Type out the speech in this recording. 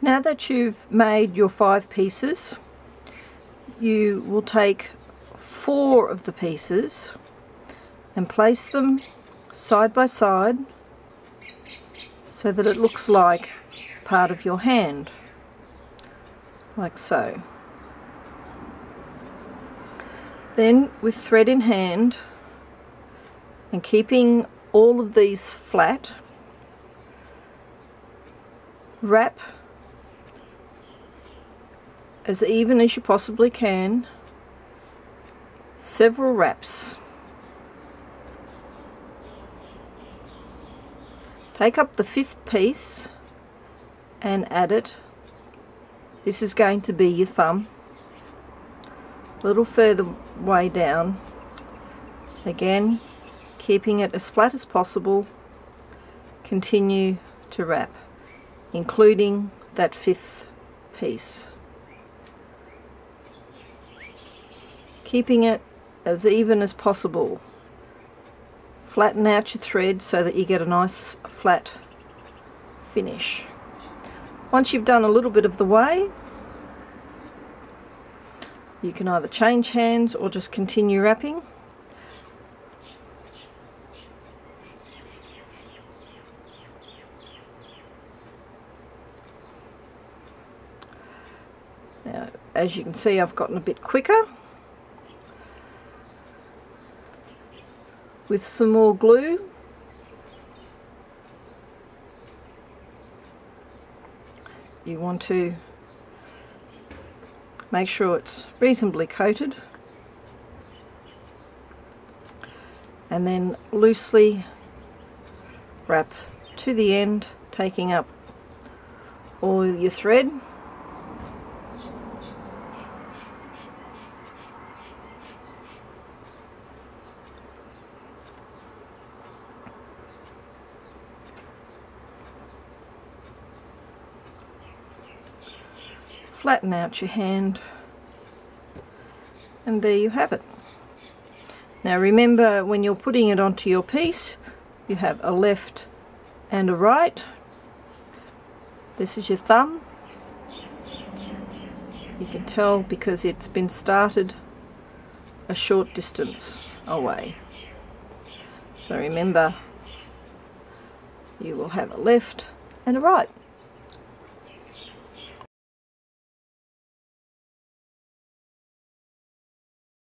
Now that you've made your 5 pieces, you will take 4 of the pieces and place them side by side so that it looks like part of your hand, like so. Then, with thread in hand and keeping all of these flat, wrap as even as you possibly can, several wraps. Take up the 5th piece and add it. This is going to be your thumb. A little further way down. Again, keeping it as flat as possible. Continue to wrap, including that 5th piece. Keeping it as even as possible. Flatten out your thread so that you get a nice flat finish. Once you've done a little bit of the way, you can either change hands or just continue wrapping. Now, as you can see, I've gotten a bit quicker. With some more glue, you want to make sure it's reasonably coated, and then loosely wrap to the end, taking up all your thread. Flatten out your hand, and there you have it. Now remember, when you're putting it onto your piece, you have a left and a right. This is your thumb. You can tell because it's been started a short distance away. So remember, you will have a left and a right.